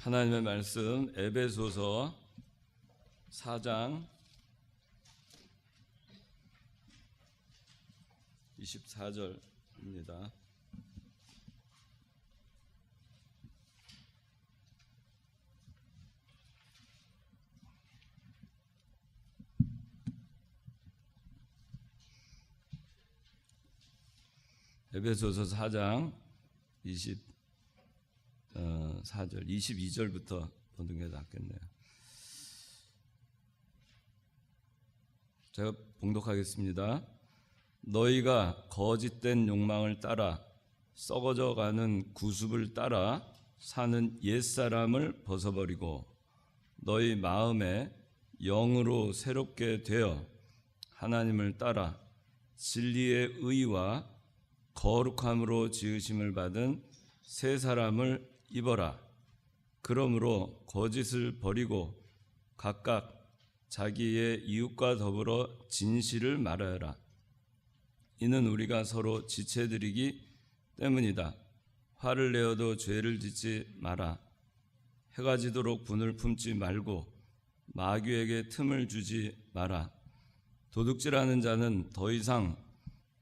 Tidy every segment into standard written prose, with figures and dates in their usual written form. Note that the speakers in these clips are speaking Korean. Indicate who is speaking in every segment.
Speaker 1: 하나님의 말씀 에베소서 4장 24절입니다. 에베소서 4장 24절, 22절부터 보는 게 낫겠네요. 제가 봉독하겠습니다. 너희가 거짓된 욕망을 따라 썩어져가는 구습을 따라 사는 옛사람을 벗어버리고 너희 마음에 영으로 새롭게 되어 하나님을 따라 진리의 의와 거룩함으로 지으심을 받은 새 사람을 입어라. 그러므로 거짓을 버리고 각각 자기의 이웃과 더불어 진실을 말하여라. 이는 우리가 서로 지체드리기 때문이다. 화를 내어도 죄를 짓지 마라. 해가 지도록 분을 품지 말고 마귀에게 틈을 주지 마라. 도둑질하는 자는 더 이상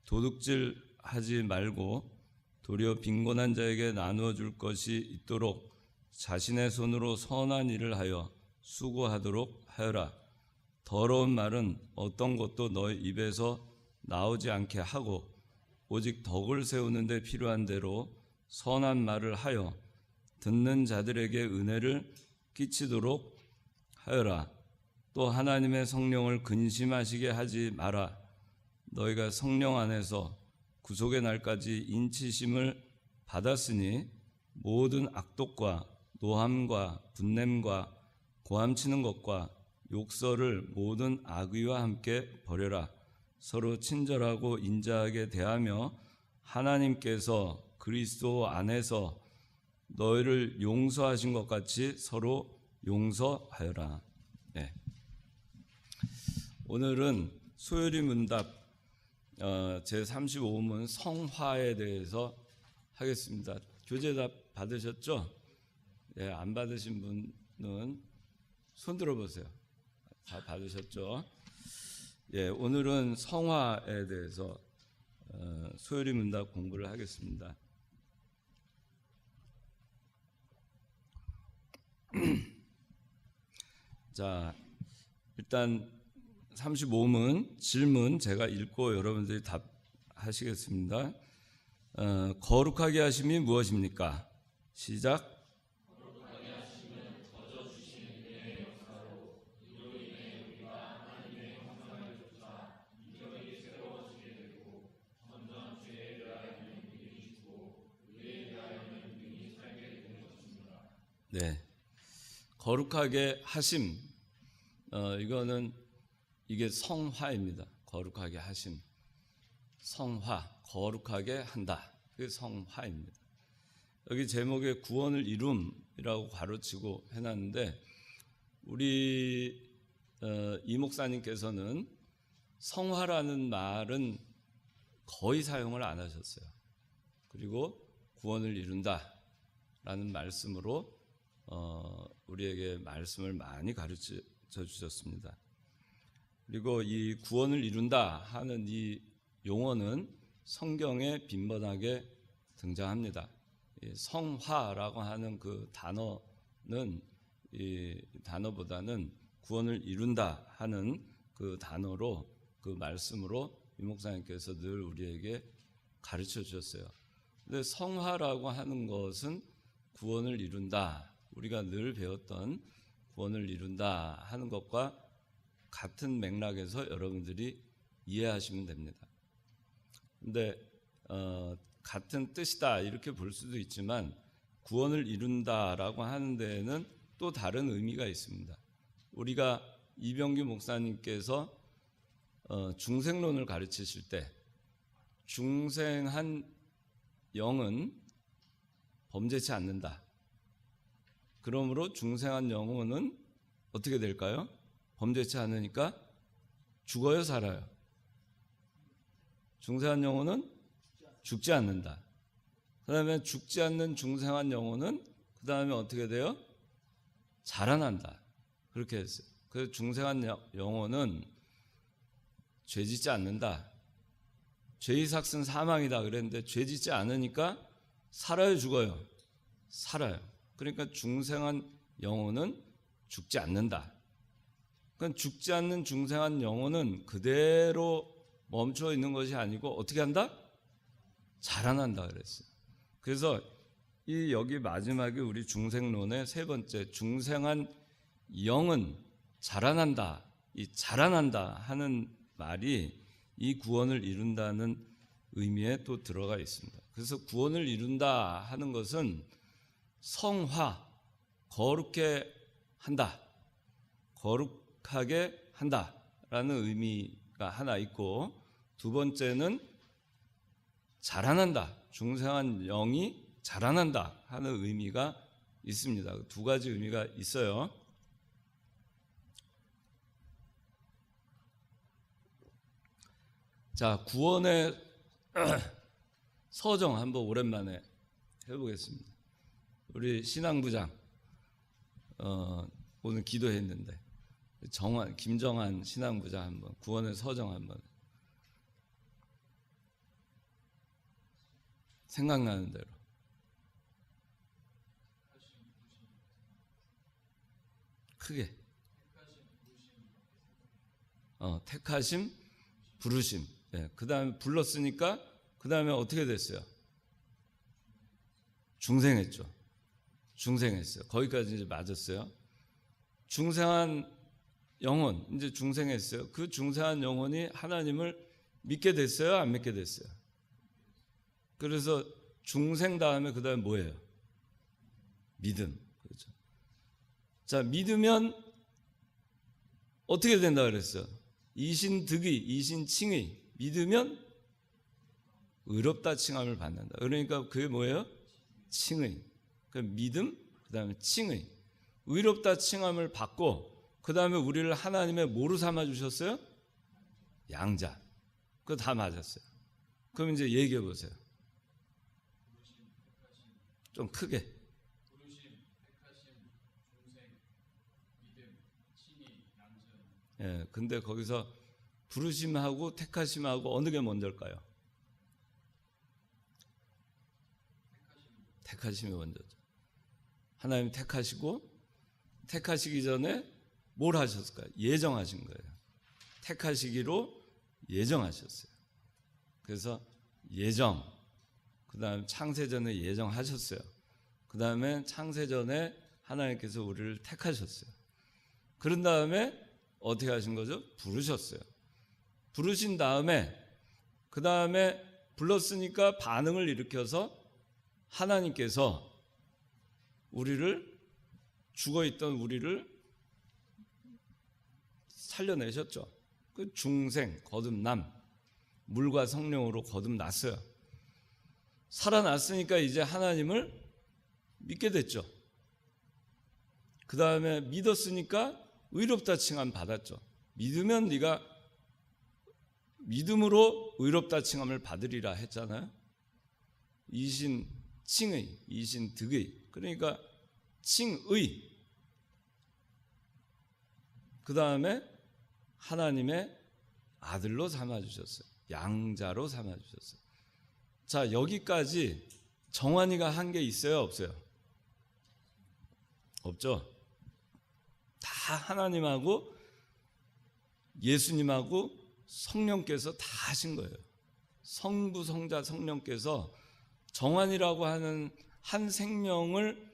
Speaker 1: 도둑질하지 말고 도리어 빈곤한 자에게 나누어 줄 것이 있도록 자신의 손으로 선한 일을 하여 수고하도록 하여라. 더러운 말은 어떤 것도 너희 입에서 나오지 않게 하고 오직 덕을 세우는 데 필요한 대로 선한 말을 하여 듣는 자들에게 은혜를 끼치도록 하여라. 또 하나님의 성령을 근심하시게 하지 마라. 너희가 성령 안에서 구속의 날까지 인치심을 받았으니 모든 악독과 노함과 분냄과 고함치는 것과 욕설을 모든 악의와 함께 버려라. 서로 친절하고 인자하게 대하며 하나님께서 그리스도 안에서 너희를 용서하신 것 같이 서로 용서하여라. 네. 오늘은 소요리 문답 제35문 성화에 대해서 하겠습니다. 교재답 받으셨죠? 네, 안 받으신 분은 손 들어보세요. 다 받으셨죠? 예, 오늘은 성화에 대해서 소요리 문답 공부를 하겠습니다. 자, 일단 35문 질문 제가 읽고 여러분들이 답하시겠습니다. 거룩하게 하심이 무엇입니까? 시작.
Speaker 2: 거룩하게 하심은 거저 주시는 은혜의 역사로 이로 인해 우리가 하나님의 형상을 쫓아 인격이 새로워지게 되고 점점 죄에 대하여는 능히 죽고 의에 대하여는 능히 살게 되는 것입니다.
Speaker 1: 네, 거룩하게 하심, 이게 성화입니다. 거룩하게 하심, 성화, 거룩하게 한다. 그게 성화입니다. 여기 제목에 구원을 이룸이라고 가로치고 해놨는데 우리 이 목사님께서는 성화라는 말은 거의 사용을 안 하셨어요. 그리고 구원을 이룬다라는 말씀으로 우리에게 말씀을 많이 가르쳐 주셨습니다. 그리고 이 구원을 이룬다 하는 이 용어는 성경에 빈번하게 등장합니다. 성화라고 하는 그 단어는 이 단어보다는 구원을 이룬다 하는 그 단어로 그 말씀으로 이 목사님께서 늘 우리에게 가르쳐 주셨어요. 근데 성화라고 하는 것은 구원을 이룬다, 우리가 늘 배웠던 구원을 이룬다 하는 것과 같은 맥락에서 여러분들이 이해하시면 됩니다. 근데 같은 뜻이다 이렇게 볼 수도 있지만 구원을 이룬다라고 하는 데에는 또 다른 의미가 있습니다. 우리가 이병규 목사님께서 중생론을 가르치실 때 중생한 영은 범죄치 않는다. 그러므로 중생한 영혼은 어떻게 될까요? 범죄치 않으니까 죽어요, 살아요? 중생한 영혼은 죽지 않는다. 그 다음에 죽지 않는 중생한 영혼은 그 다음에 어떻게 돼요? 자라난다. 그렇게 했어요. 그래서 중생한 영혼은 죄짓지 않는다. 죄의 삭은 사망이다 그랬는데 죄짓지 않으니까 살아요, 죽어요? 살아요. 그러니까 중생한 영혼은 죽지 않는다. 그러니까 죽지 않는 중생한 영혼은 그대로 멈춰 있는 것이 아니고 어떻게 한다? 자라난다 그랬어요. 그래서 이 여기 마지막에 우리 중생론의 세 번째 중생한 영은 자라난다. 이 자라난다 하는 말이 이 구원을 이룬다는 의미에 또 들어가 있습니다. 그래서 구원을 이룬다 하는 것은 성화, 거룩해 한다. 거룩하게 한다라는 의미가 하나 있고, 두 번째는 자라난다. 중생한 영이 자라난다 하는 의미가 있습니다. 두 가지 의미가 있어요. 자, 구원의 서정 한번 오랜만에 해보겠습니다. 우리 신앙부장 오늘 기도했는데 김정한 신앙부장 한번 구원의 서정 한번 생각나는 대로. 크게. 택하심, 부르심. 네, 그 다음에 불렀으니까 그 다음에 어떻게 됐어요? 중생했죠. 중생했어요. 거기까지 이제 맞았어요. 중생한 영혼, 이제 중생했어요. 그 중생한 영혼이 하나님을 믿게 됐어요? 안 믿게 됐어요? 그래서 중생 다음에 그 다음에 뭐예요? 믿음. 그렇죠. 자, 믿으면 어떻게 된다 그랬어요? 이신득의, 이신칭의. 믿으면 의롭다 칭함을 받는다. 그러니까 그게 뭐예요? 칭의. 그 믿음, 그 다음에 칭의. 의롭다 칭함을 받고 그 다음에 우리를 하나님의 뭐로 삼아주셨어요? 양자. 그거 다 맞았어요. 그럼 이제 얘기해 보세요. 좀 크게. 예, 근데 거기서 부르심하고 택하심하고 어느 게 먼저일까요? 택하심이 먼저죠. 하나님 택하시고 택하시기 전에 뭘 하셨을까요? 예정하신 거예요. 택하시기로 예정하셨어요. 그래서 예정, 그 다음에 창세전에 예정하셨어요. 그 다음에 창세전에 하나님께서 우리를 택하셨어요. 그런 다음에 어떻게 하신 거죠? 부르셨어요. 부르신 다음에 그 다음에 불렀으니까 반응을 일으켜서 하나님께서 우리를 죽어있던 우리를 살려내셨죠. 그 중생, 거듭남, 물과 성령으로 거듭났어요. 살아났으니까 이제 하나님을 믿게 됐죠. 그 다음에 믿었으니까 의롭다 칭함 받았죠. 믿으면 네가 믿음으로 의롭다 칭함을 받으리라 했잖아요. 이신 칭의, 이신 득의. 그러니까 칭의. 그 다음에 하나님의 아들로 삼아주셨어요. 양자로 삼아주셨어요. 자, 여기까지 정환이가 한 게 있어요, 없어요? 없죠? 다 하나님하고 예수님하고 성령께서 다 하신 거예요. 성부, 성자, 성령께서 정환이라고 하는 한 생명을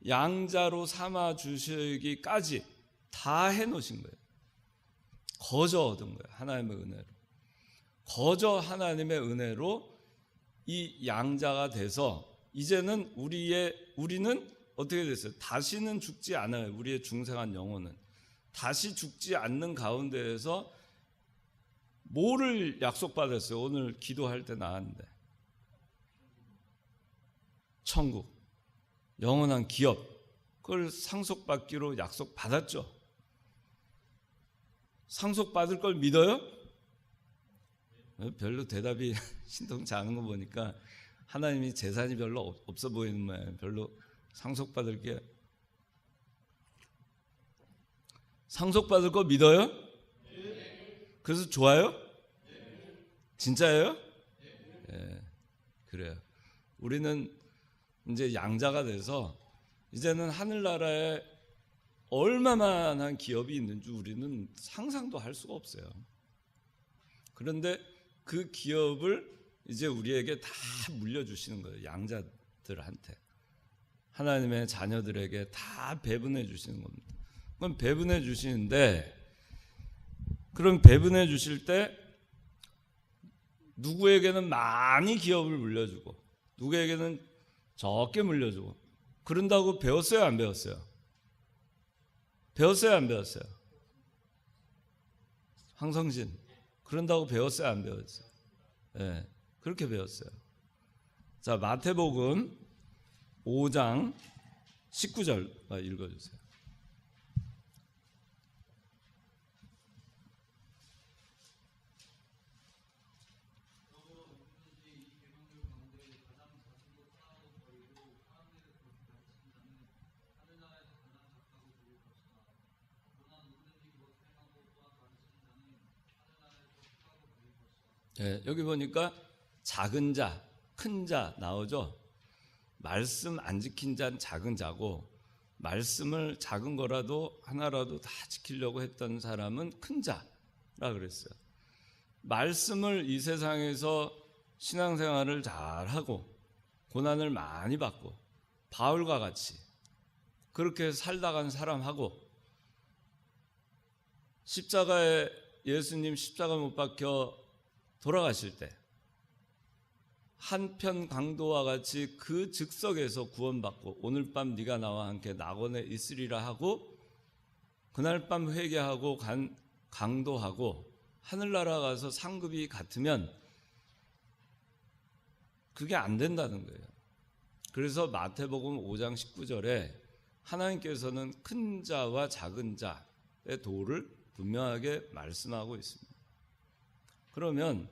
Speaker 1: 양자로 삼아 주시기까지 다 해놓으신 거예요. 거저 얻은 거예요. 하나님의 은혜로. 거저 하나님의 은혜로 이 양자가 돼서 이제는 우리는 어떻게 됐어요? 다시는 죽지 않아요. 우리의 중생한 영혼은 다시 죽지 않는 가운데에서 뭐를 약속받았어요? 오늘 기도할 때 나왔는데 천국, 영원한 기업, 그걸 상속받기로 약속받았죠. 상속받을 걸 믿어요? 별로 대답이 신통치 않은 거 보니까 하나님이 재산이 별로 없어 보이는 모양이에요. 별로 상속받을 게 상속받을 거 믿어요? 그래서 좋아요? 진짜예요? 예, 그래요. 우리는 이제 양자가 돼서 이제는 하늘나라에 얼마만한 기업이 있는 줄 우리는 상상도 할 수가 없어요. 그런데 그 기업을 이제 우리에게 다 물려주시는 거예요. 양자들한테. 하나님의 자녀들에게 다 배분해 주시는 겁니다. 그럼 배분해 주시는데, 그럼 배분해 주실 때 누구에게는 많이 기업을 물려주고 누구에게는 적게 물려주고, 그런다고 배웠어요, 안 배웠어요? 배웠어요, 안 배웠어요? 황성진, 그런다고 배웠어요, 안 배웠어요? 네, 그렇게 배웠어요. 자, 마태복음 5장 19절 읽어주세요. 네, 여기 보니까 작은 자, 큰 자 나오죠. 말씀 안 지킨 자는 작은 자고, 말씀을 작은 거라도 하나라도 다 지키려고 했던 사람은 큰 자라 그랬어요. 말씀을 이 세상에서 신앙생활을 잘하고 고난을 많이 받고 바울과 같이 그렇게 살다간 사람하고, 십자가에 예수님 십자가 못 박혀 돌아가실 때 한편 강도와 같이 그 즉석에서 구원받고 오늘 밤 네가 나와 함께 낙원에 있으리라 하고, 그날 밤 회개하고 강도하고 하늘나라 가서 상급이 같으면 그게 안 된다는 거예요. 그래서 마태복음 5장 19절에 하나님께서는 큰 자와 작은 자의 도를 분명하게 말씀하고 있습니다. 그러면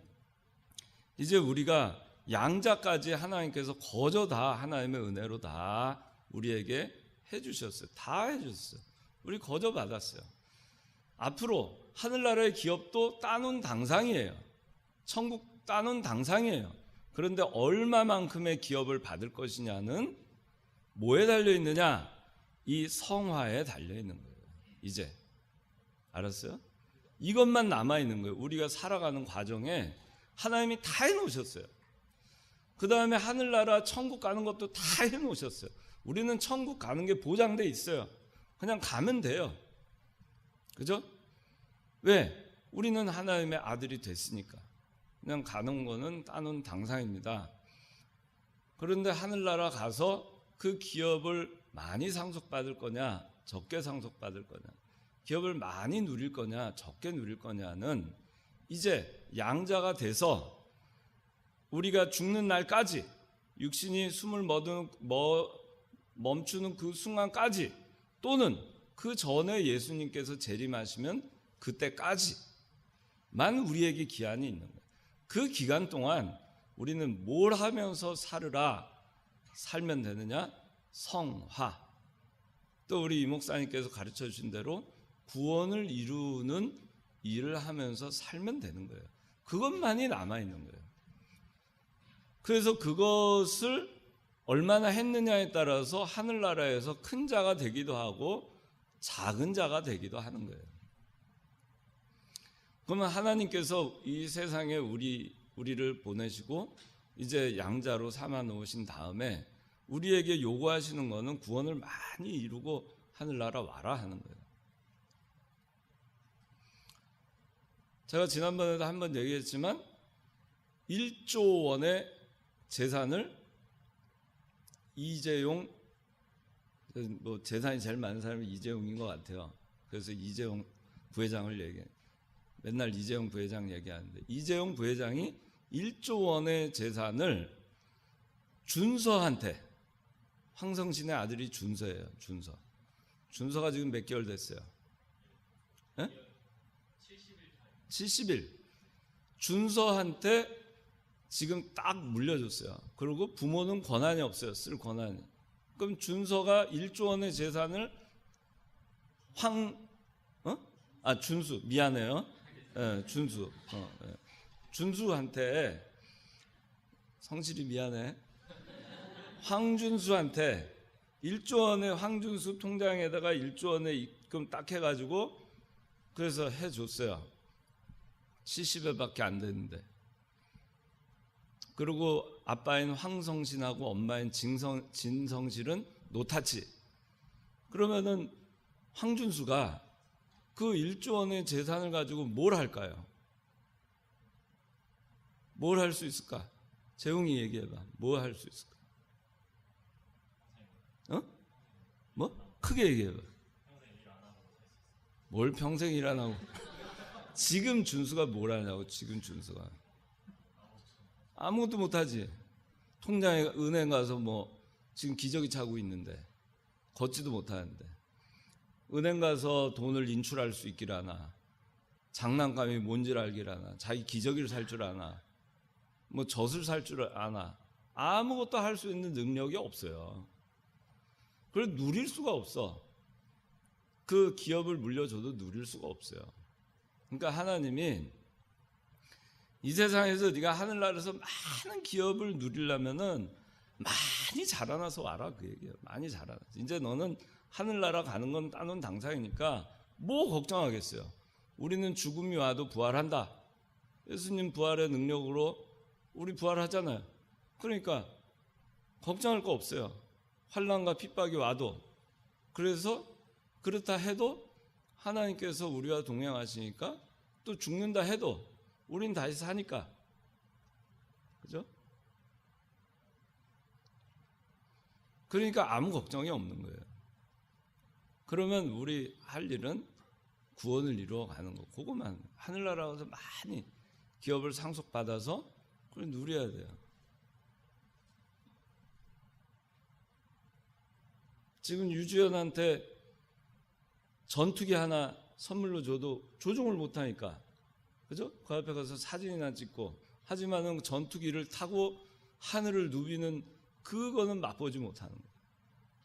Speaker 1: 이제 우리가 양자까지 하나님께서 거저 다 하나님의 은혜로 다 우리에게 해주셨어요. 다 해주셨어요. 우리 거저 받았어요. 앞으로 하늘나라의 기업도 따놓은 당상이에요. 천국 따놓은 당상이에요. 그런데 얼마만큼의 기업을 받을 것이냐는 뭐에 달려있느냐? 이 성화에 달려있는 거예요. 이제 알았어요? 이것만 남아있는 거예요. 우리가 살아가는 과정에 하나님이 다 해놓으셨어요. 그 다음에 하늘나라 천국 가는 것도 다 해놓으셨어요. 우리는 천국 가는 게 보장돼 있어요. 그냥 가면 돼요. 그죠? 왜? 우리는 하나님의 아들이 됐으니까. 그냥 가는 거는 따놓은 당상입니다. 그런데 하늘나라 가서 그 기업을 많이 상속받을 거냐, 적게 상속받을 거냐, 기업을 많이 누릴 거냐, 적게 누릴 거냐는 이제 양자가 돼서 우리가 죽는 날까지, 육신이 숨을 멈추는 그 순간까지, 또는 그 전에 예수님께서 재림하시면 그때까지만 우리에게 기한이 있는 거예요. 그 기간 동안 우리는 뭘 하면서 살면 되느냐? 성화. 또 우리 이 목사님께서 가르쳐 주신 대로 구원을 이루는 일을 하면서 살면 되는 거예요. 그것만이 남아있는 거예요. 그래서 그것을 얼마나 했느냐에 따라서 하늘나라에서 큰 자가 되기도 하고 작은 자가 되기도 하는 거예요. 그러면 하나님께서 이 세상에 우리를 보내시고 이제 양자로 삼아 놓으신 다음에 우리에게 요구하시는 거는 구원을 많이 이루고 하늘나라 와라 하는 거예요. 제가 지난번에도 한번 얘기했지만 1조 원의 재산을 이재용, 뭐 재산이 제일 많은 사람이 이재용인 것 같아요. 그래서 이재용 부회장을 얘기해. 맨날 이재용 부회장 얘기하는데, 이재용 부회장이 1조 원의 재산을 준서한테, 황성신의 아들이 준서예요. 준서가 지금 몇 개월 됐어요? 70일. 준서한테 지금 딱 물려줬어요. 그리고 부모는 권한이 없어요. 쓸 권한이. 그럼 준서가 1조 원의 재산을 준수 미안해요. 준수. 준수한테 성실이 미안해. 황준수한테 1조 원의 황준수 통장에다가 1조 원의 입금 딱 해가지고 그래서 해줬어요. 70회밖에 안 됐는데. 그리고 아빠인 황성신하고 엄마인 진성실은 노타치. 그러면은 황준수가 그 1조 원의 재산을 가지고 뭘 할까요? 뭘 할 수 있을까? 재웅이 얘기해봐. 뭘 할 수 있을까? 뭐? 크게 얘기해봐. 뭘 평생 일 안 하고. 지금 준수가 뭘 하냐고. 지금 준수가 아무것도 못하지. 통장에 은행 가서 뭐 지금 기저귀 차고 있는데 걷지도 못하는데 은행 가서 돈을 인출할 수 있길 아나, 장난감이 뭔지를 알길 아나, 자기 기저귀를 살 줄 아나, 뭐 젖을 살 줄 아나, 아무것도 할 수 있는 능력이 없어요. 그걸 누릴 수가 없어. 그 기업을 물려줘도 누릴 수가 없어요. 그러니까 하나님이 이 세상에서 네가 하늘나라에서 많은 기업을 누리려면은 많이 자라나서 와라, 그 얘기예요. 많이 자라나. 이제 너는 하늘나라 가는 건 따놓은 당상이니까 뭐 걱정하겠어요. 우리는 죽음이 와도 부활한다. 예수님 부활의 능력으로 우리 부활하잖아요. 그러니까 걱정할 거 없어요. 환난과 핍박이 와도. 그래서 그렇다 해도 하나님께서 우리와 동행하시니까 또 죽는다 해도 우린 다시 사니까. 그죠? 그러니까 아무 걱정이 없는 거예요. 그러면 우리 할 일은 구원을 이루어 가는 거. 그것만. 하늘나라에서 많이 기업을 상속받아서 그걸 누려야 돼요. 지금 유주연한테 전투기 하나 선물로 줘도 조종을 못하니까, 그죠? 그 앞에 가서 사진이나 찍고, 하지만은 전투기를 타고 하늘을 누비는 그거는 맛보지 못하는 거예요.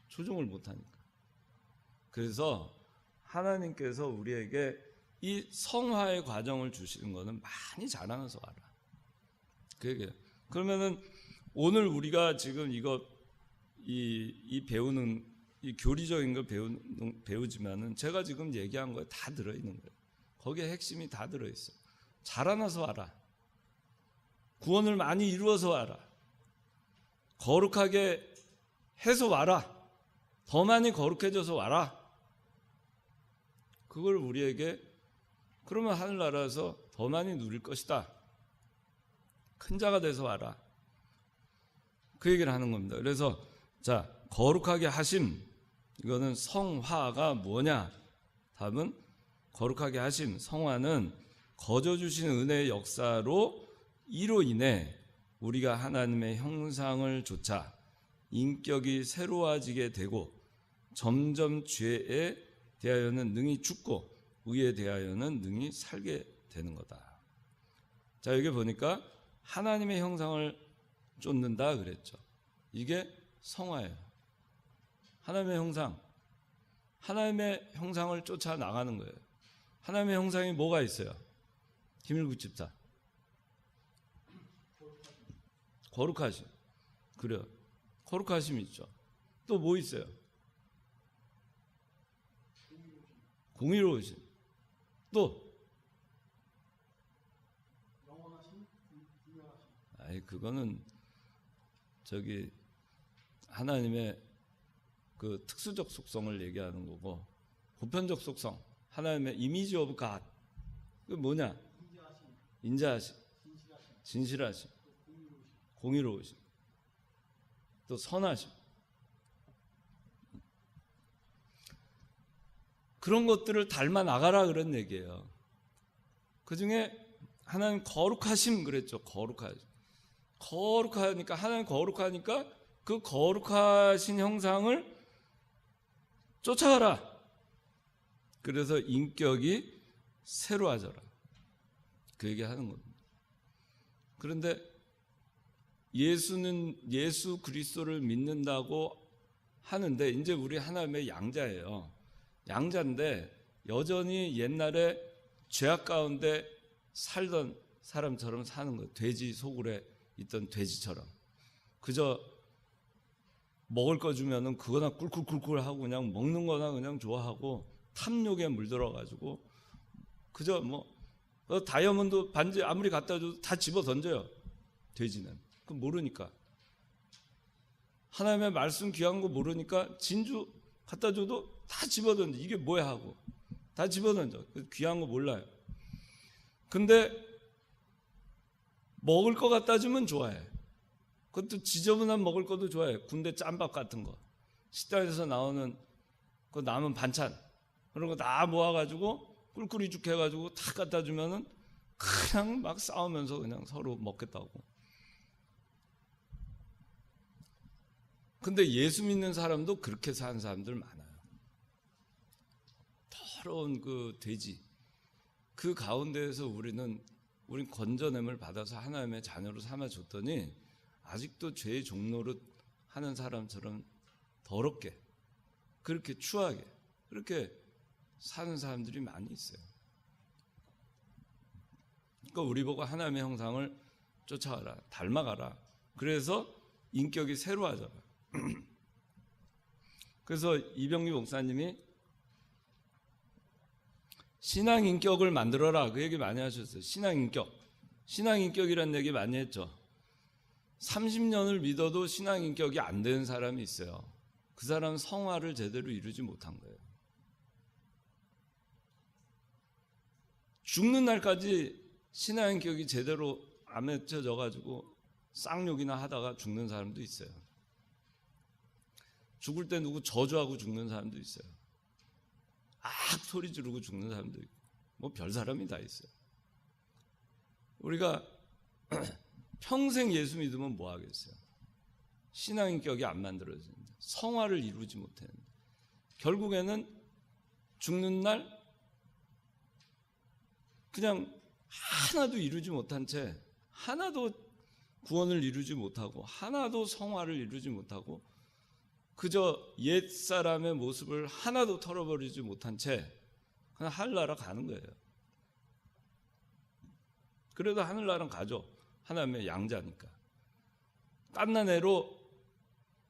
Speaker 1: 조종을 못하니까. 그래서 하나님께서 우리에게 이 성화의 과정을 주시는 거는 많이 자라나서 와라. 그 얘기예요. 그러면은 오늘 우리가 지금 이 배우는 이 교리적인 걸 배우지만은 제가 지금 얘기한 거에 다 들어있는 거예요. 거기에 핵심이 다 들어있어. 자라나서 와라. 구원을 많이 이루어서 와라. 거룩하게 해서 와라. 더 많이 거룩해져서 와라. 그걸 우리에게, 그러면 하늘나라에서 더 많이 누릴 것이다. 큰 자가 돼서 와라. 그 얘기를 하는 겁니다. 그래서 자, 거룩하게 하심, 이거는 성화가 뭐냐? 답은 거룩하게 하심, 성화는 거저 주신 은혜의 역사로 이로 인해 우리가 하나님의 형상을 좇아 인격이 새로워지게 되고 점점 죄에 대하여는 능히 죽고 의에 대하여는 능히 살게 되는 거다. 자, 여기 보니까 하나님의 형상을 쫓는다 그랬죠. 이게 성화예요. 하나님의 형상, 하나님의 형상을 쫓아 나가는 거예요. 하나님의 형상이 뭐가 있어요? 김일국 집사, 거룩하심. 그래요. 거룩하심이 있죠. 또 뭐 있어요? 공의로우심. 또 그거는 저기 하나님의 그 특수적 속성을 얘기하는 거고, 보편적 속성, 하나님의 이미지 오브 갓. 그 뭐냐? 인자하심, 진실하심, 공의로우심, 또 선하심. 그런 것들을 닮아 나가라 그런 얘기예요. 그 중에 하나님 거룩하심 그랬죠. 거룩하니까 하나님 거룩하니까 그 거룩하신 형상을 쫓아가라. 그래서 인격이 새로워져라. 그 얘기하는 겁니다. 그런데 예수 그리스도를 믿는다고 하는데 이제 우리 하나님의 양자예요. 양자인데 여전히 옛날에 죄악 가운데 살던 사람처럼 사는 거예요. 돼지 소굴에 있던 돼지처럼. 그저 먹을 거 주면은 그거나 꿀꿀꿀꿀 하고 그냥 먹는 거나 그냥 좋아하고 탐욕에 물들어 가지고 그저 뭐 다이아몬드 반지 아무리 갖다 줘도 다 집어 던져요. 돼지는. 그 모르니까. 하나님의 말씀 귀한 거 모르니까 진주 갖다 줘도 다 집어 던져. 이게 뭐야 하고 다 집어 던져. 귀한 거 몰라요. 근데 먹을 거 갖다 주면 좋아해. 그것도 지저분한 먹을 것도 좋아해. 군대 짬밥 같은 거. 식당에서 나오는 그 남은 반찬 그런 거 다 모아가지고 꿀꿀이 죽 해가지고 다 갖다 주면은 그냥 막 싸우면서 그냥 서로 먹겠다고. 근데 예수 믿는 사람도 그렇게 사는 사람들 많아요. 더러운 그 돼지. 그 가운데에서 우린 건져냄을 받아서 하나님의 자녀로 삼아줬더니 아직도 죄의 종노릇 하는 사람처럼 더럽게 그렇게 추하게 그렇게 사는 사람들이 많이 있어요. 그러니까 우리 보고 하나님의 형상을 쫓아가라, 닮아가라. 그래서 인격이 새로워져요. 그래서 이병규 목사님이 신앙 인격을 만들어라 그 얘기 많이 하셨어요. 신앙 인격이라는 얘기 많이 했죠. 30년을 믿어도 신앙 인격이 안 되는 사람이 있어요. 그 사람은 성화를 제대로 이루지 못한 거예요. 죽는 날까지 신앙 인격이 제대로 안 맺혀져 가지고 쌍욕이나 하다가 죽는 사람도 있어요. 죽을 때 누구 저주하고 죽는 사람도 있어요. 악 소리 지르고 죽는 사람도 있고 뭐 별 사람이 다 있어요. 우리가 평생 예수 믿으면 뭐 하겠어요? 신앙 인격이 안 만들어지는데 성화를 이루지 못했는데 결국에는 죽는 날 그냥 하나도 이루지 못한 채 하나도 구원을 이루지 못하고 하나도 성화를 이루지 못하고 그저 옛사람의 모습을 하나도 털어버리지 못한 채 그냥 하늘나라 가는 거예요. 그래도 하늘나라는 가죠. 하나님의 양자니까. 갓난애로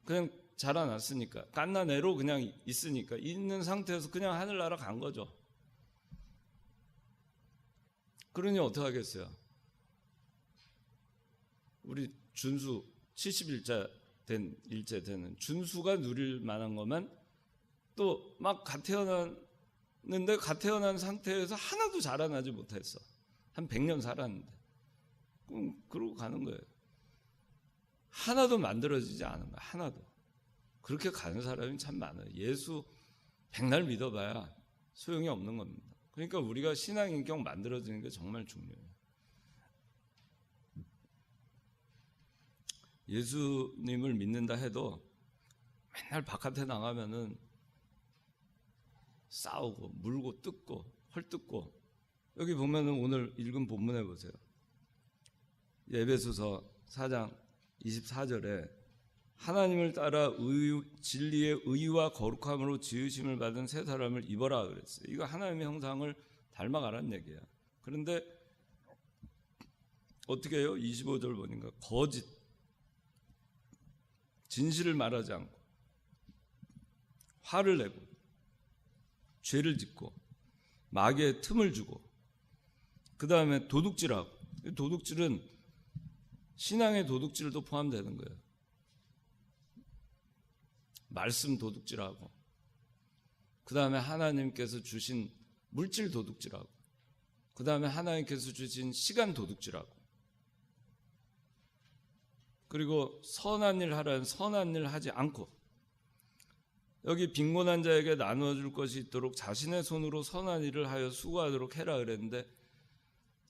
Speaker 1: 그냥 자라났으니까 갓난애로 그냥 있으니까 있는 상태에서 그냥 하늘나라 간 거죠. 그러니 어떻게 하겠어요? 우리 준수 70일째 된 일째 되는 준수가 누릴 만한 것만 또 막 갓 태어났는데 갓 태어난 상태에서 하나도 자라나지 못했어. 한 100년 살았는데 그러고 가는 거예요. 하나도 만들어지지 않은 거야. 하나도. 그렇게 가는 사람이 참 많아요. 예수 백날 믿어봐야 소용이 없는 겁니다. 그러니까 우리가 신앙 인격 만들어지는 게 정말 중요해요. 예수님을 믿는다 해도 맨날 바깥에 나가면은 싸우고 물고 뜯고 헐뜯고 여기 보면은 오늘 읽은 본문에 보세요. 에베소서 4장 24절에 하나님을 따라 진리의 의와 거룩함으로 지으심을 받은 새 사람을 입어라 그랬어요. 이거 하나님의 형상을 닮아가라는 얘기야. 그런데 어떻게 해요? 25절 보니까 거짓 진실을 말하지 않고 화를 내고 죄를 짓고 마귀에 틈을 주고 그 다음에 도둑질하고 도둑질은 신앙의 도둑질도 포함되는 거예요. 말씀 도둑질하고 그 다음에 하나님께서 주신 물질 도둑질하고 그 다음에 하나님께서 주신 시간 도둑질하고 그리고 선한 일 하라는 선한 일 하지 않고 여기 빈곤한 자에게 나누어줄 것이 있도록 자신의 손으로 선한 일을 하여 수고하도록 해라 그랬는데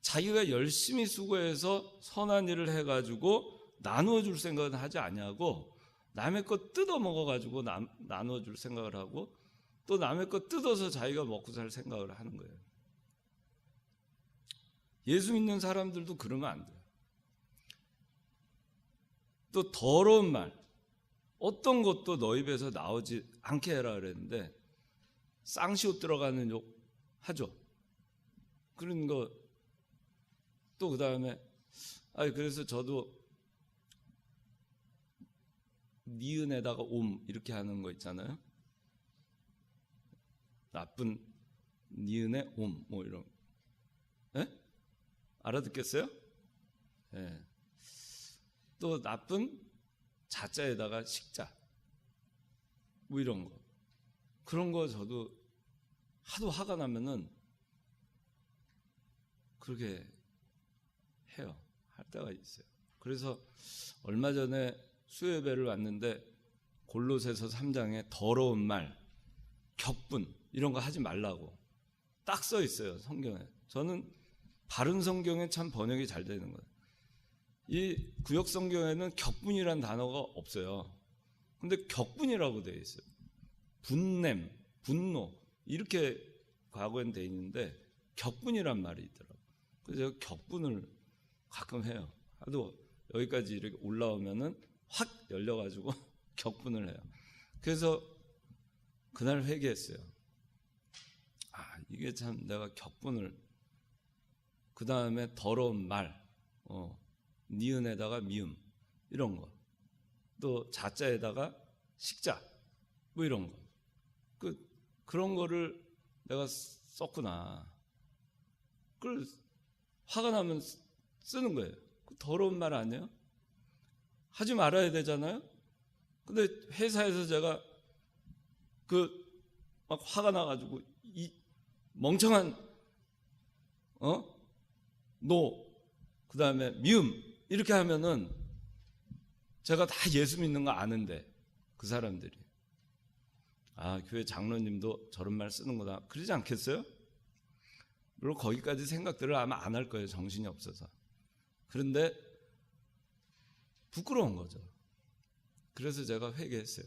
Speaker 1: 자기가 열심히 수고해서 선한 일을 해가지고 나누어줄 생각은 하지 아니하고 남의 것 뜯어 먹어가지고 나누어줄 생각을 하고 또 남의 것 뜯어서 자기가 먹고 살 생각을 하는 거예요. 예수 믿는 사람들도 그러면 안 돼요. 또 더러운 말 어떤 것도 너 입에서 나오지 않게 해라 그랬는데 쌍시옷 들어가는 욕 하죠. 그런 거 또 그다음에 그래서 저도 니은에다가 옴 이렇게 하는 거 있잖아요. 나쁜 니은에 옴 뭐 이런. 예? 알아듣겠어요? 예. 또 나쁜 자자에다가 식자 뭐 이런 거. 그런 거 저도 하도 화가 나면은 그렇게 해요. 할 때가 있어요. 그래서 얼마 전에 수요예배를 왔는데 골로새서 3장에 더러운 말, 격분 이런 거 하지 말라고 딱 써 있어요. 성경에. 저는 바른 성경에 참 번역이 잘 되는 거예요. 이 구역 성경에는 격분이란 단어가 없어요. 근데 격분이라고 되어 있어요. 분냄, 분노 이렇게 과거엔 되어 있는데 격분이란 말이 있더라고요. 그래서 제가 격분을 가끔 해요. 하도 여기까지 이렇게 올라오면은 확 열려가지고 격분을 해요. 그래서 그날 회개했어요. 이게 참 내가 격분을, 그 다음에 더러운 말, 니은에다가 미음 이런 거, 또 자자에다가 식자 뭐 이런 거, 그런 거를 내가 썼구나. 그걸 화가 나면 쓰는 거예요. 더러운 말 아니에요? 하지 말아야 되잖아요. 근데 회사에서 제가 막 화가 나가지고 이 멍청한 노, 그 다음에 미음 이렇게 하면은 제가 다 예수 믿는 거 아는데 그 사람들이 교회 장로님도 저런 말 쓰는 거다 그러지 않겠어요? 물론 거기까지 생각들을 아마 안 할 거예요. 정신이 없어서. 그런데 부끄러운 거죠. 그래서 제가 회개했어요.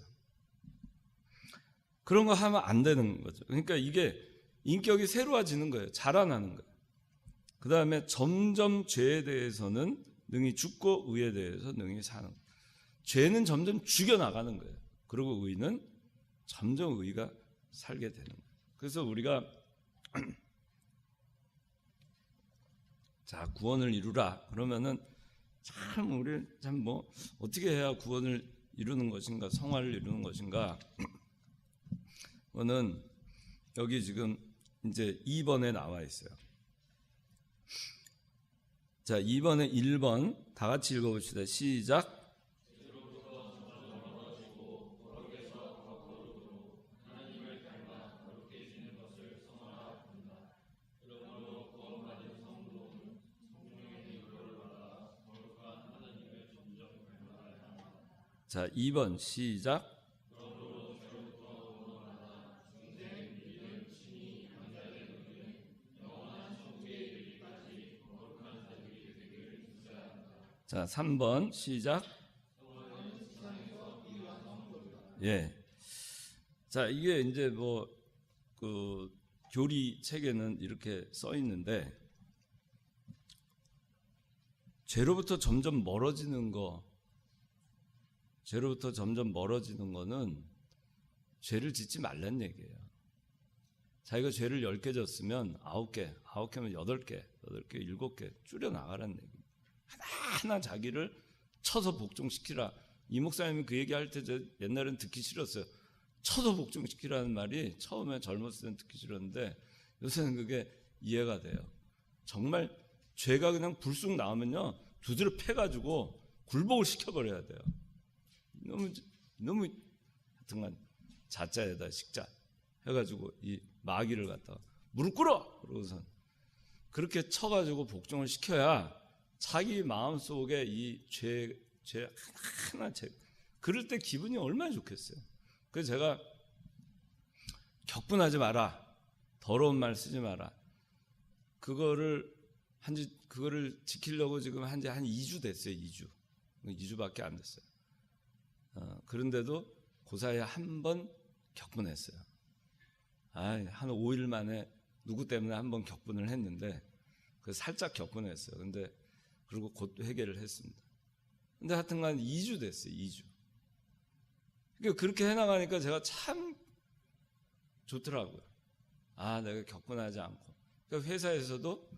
Speaker 1: 그런 거 하면 안 되는 거죠. 그러니까 이게 인격이 새로워지는 거예요. 자라나는 거예요. 그 다음에 점점 죄에 대해서는 능히 죽고 의에 대해서 능히 사는 거예요. 죄는 점점 죽여나가는 거예요. 그리고 의는 점점 의가 살게 되는 거예요. 그래서 우리가 자, 구원을 이루라 그러면은 참 우리 참 어떻게 해야 구원을 이루는 것인가, 성화를 이루는 것인가. 그거는 여기 지금 이제 2번에 나와 있어요. 자, 2번에 1번 다 같이 읽어봅시다. 시작. 자, 2번 시작. 자, 3번 시작. 예. 자, 이게 이제 교리 책에는 이렇게 써 있는데, 죄로부터 점점 멀어지는 거는 죄를 짓지 말란 얘기예요. 자기가 죄를 10개 졌으면 9개, 9개면 8개, 8개, 7개 줄여나가라는 얘기예요. 하나하나 자기를 쳐서 복종시키라. 이 목사님이 그 얘기할 때 옛날엔 듣기 싫었어요. 쳐서 복종시키라는 말이 처음에 젊었을 때는 듣기 싫었는데 요새는 그게 이해가 돼요. 정말 죄가 그냥 불쑥 나오면요, 두드려 패가지고 굴복을 시켜버려야 돼요. 너무 하여튼간 자자에다 식자 해가지고 이 마귀를 갖다가 무릎 꿇어! 그러고선 그렇게 쳐가지고 복종을 시켜야 자기 마음속에 이 죄 하나 그럴 때 기분이 얼마나 좋겠어요. 그래서 제가 격분하지 마라, 더러운 말 쓰지 마라, 그거를 지키려고 지금 한 2주 됐어요. 2주밖에 안 됐어요. 그런데도 고사에 한 번 격분했어요. 한 5일 만에 누구 때문에 한 번 격분을 했는데 살짝 격분했어요. 근데 그리고 곧 회개를 했습니다. 근데 하여튼간 2주 됐어요. 2주. 그러니까 그렇게 해나가니까 제가 참 좋더라고요. 내가 격분하지 않고. 그러니까 회사에서도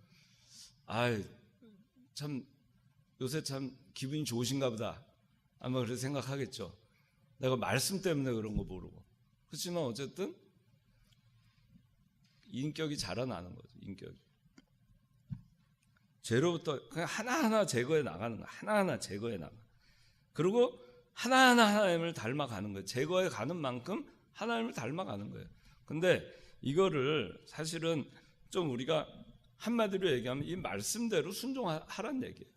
Speaker 1: 참 요새 참 기분이 좋으신가 보다. 아마 그렇게 생각하겠죠. 내가 말씀 때문에 그런 거 모르고. 그렇지만 어쨌든 인격이 자라나는 거죠. 인격이. 죄로부터 그냥 하나하나 제거해 나가는 거야. 하나하나 제거해 나가. 그리고 하나하나 하나님을 닮아가는 거예요. 제거해 가는 만큼 하나님을 닮아가는 거예요. 근데 이거를 사실은 좀 우리가 한마디로 얘기하면 이 말씀대로 순종하라는 얘기예요.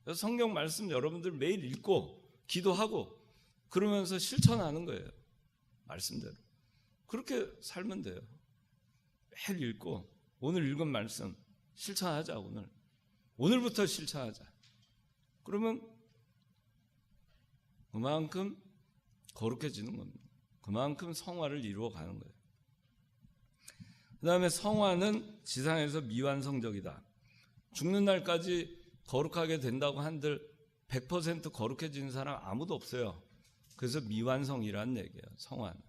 Speaker 1: 그래서 성경 말씀 여러분들 매일 읽고 기도하고 그러면서 실천하는 거예요. 말씀대로. 그렇게 살면 돼요. 매일 읽고 오늘 읽은 말씀 실천하자. 오늘부터 실천하자. 그러면 그만큼 거룩해지는 겁니다. 그만큼 성화를 이루어가는 거예요. 그 다음에 성화는 지상에서 미완성적이다. 죽는 날까지 거룩하게 된다고 한들 100% 거룩해지는 사람 아무도 없어요. 그래서 미완성이라는 얘기예요. 성화는.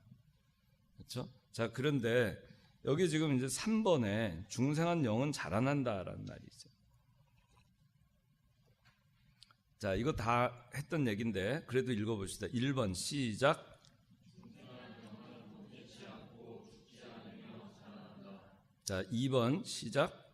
Speaker 1: 그렇죠? 자, 그런데 여기 지금 이제 3번에 중생한 영은 자라난다라는 말이 있어요. 자, 이거 다 했던 얘기인데 그래도 읽어봅시다. 1번 시작. 자, 2번 시작.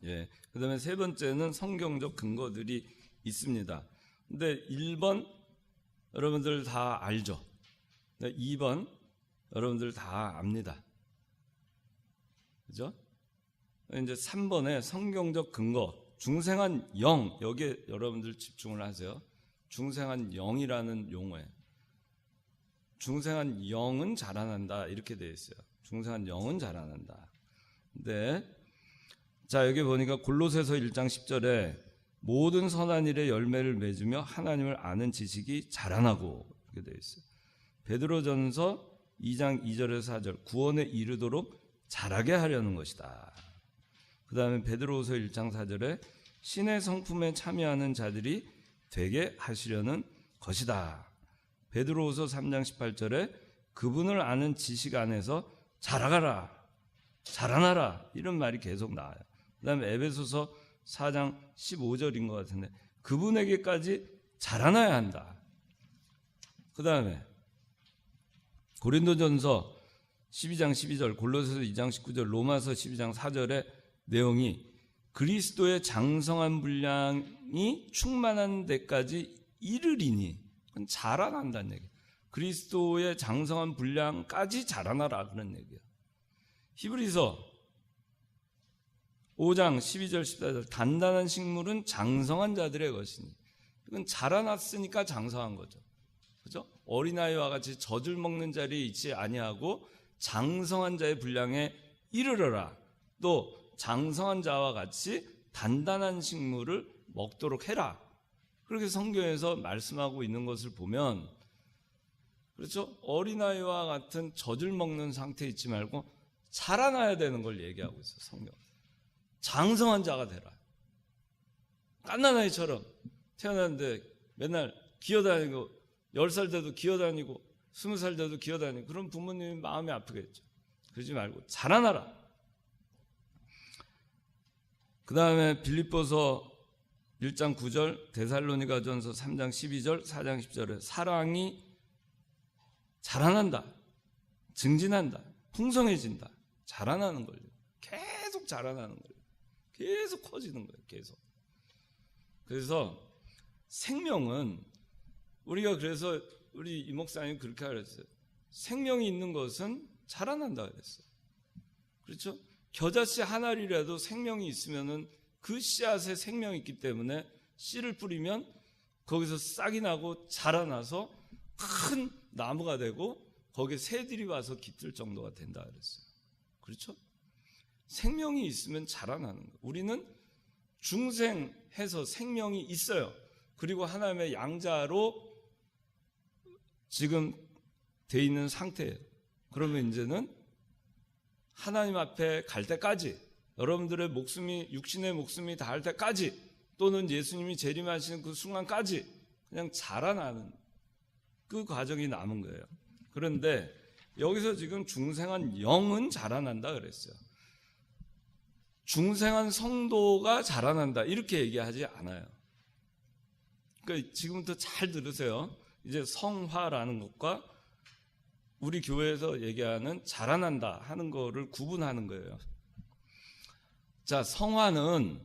Speaker 1: 예. 그다음에 세 번째는 성경적 근거들이 있습니다. 근데 1번 여러분들 다 알죠? 2번 여러분들 다 압니다. 그죠? 이제 3번에 성경적 근거, 중생한 영, 여기에 여러분들 집중을 하세요. 중생한 영이라는 용어에 중생한 영은 자라난다 이렇게 되어 있어요. 중생한 영은 자라난다. 근데 자, 여기 보니까 골로새서 1장 10절에 모든 선한 일에 열매를 맺으며 하나님을 아는 지식이 자라나고 이렇게 되어 있어요. 베드로전서 2장 2절에서 4절 구원에 이르도록 자라게 하려는 것이다. 그 다음에 베드로후서 1장 4절에 신의 성품에 참여하는 자들이 되게 하시려는 것이다. 베드로후서 3장 18절에 그분을 아는 지식 안에서 자라가라, 자라나라 이런 말이 계속 나와요. 그 다음에 에베소서 4장 15절인 것 같은데 그분에게까지 자라나야 한다. 그 다음에 고린도전서 12장 12절, 골로새서 2장 19절, 로마서 12장 4절의 내용이 그리스도의 장성한 분량이 충만한 데까지 이르리니 그건 자라난다는 얘기예요. 그리스도의 장성한 분량까지 자라나라 그런 얘기예요. 히브리서 5장 12절 14절 단단한 식물은 장성한 자들의 것이니 이건 자라났으니까 장성한 거죠. 그죠? 어린아이와 같이 젖을 먹는 자리에 있지 아니하고 장성한 자의 분량에 이르러라. 또 장성한 자와 같이 단단한 식물을 먹도록 해라. 그렇게 성경에서 말씀하고 있는 것을 보면 그렇죠? 어린아이와 같은 젖을 먹는 상태에 있지 말고 자라나야 되는 걸 얘기하고 있어요. 성경. 장성한 자가 되라. 갓난아이처럼 태어났는데 맨날 기어다니고 10살 돼도 기어다니고 20살 돼도 기어다니고 그런 부모님이 마음이 아프겠죠. 그러지 말고 자라나라. 그 다음에 빌립보서 1장 9절, 데살로니가전서 3장 12절, 4장 10절에 사랑이 자라난다, 증진한다, 풍성해진다, 자라나는 거예요. 계속 자라나는 거예요. 계속 커지는 거예요. 계속. 그래서 생명은 우리가 그래서 우리 이 목사님 그렇게 그랬어요. 생명이 있는 것은 자라난다 그랬어요. 그렇죠? 겨자씨 한 알이라도 생명이 있으면은 그 씨앗에 생명이 있기 때문에 씨를 뿌리면 거기서 싹이 나고 자라나서 큰 나무가 되고 거기에 새들이 와서 깃들 정도가 된다 그랬어요. 그렇죠? 생명이 있으면 자라나는 거예요. 우리는 중생해서 생명이 있어요. 그리고 하나님의 양자로 지금 돼 있는 상태예요. 그러면 이제는 하나님 앞에 갈 때까지 여러분들의 목숨이 육신의 목숨이 닿을 때까지 또는 예수님이 재림하시는 그 순간까지 그냥 자라나는 그 과정이 남은 거예요. 그런데 여기서 지금 중생한 영은 자라난다 그랬어요. 중생한 성도가 자라난다 이렇게 얘기하지 않아요. 그러니까 지금부터 잘 들으세요. 이제 성화라는 것과 우리 교회에서 얘기하는 자라난다 하는 거를 구분하는 거예요. 자, 성화는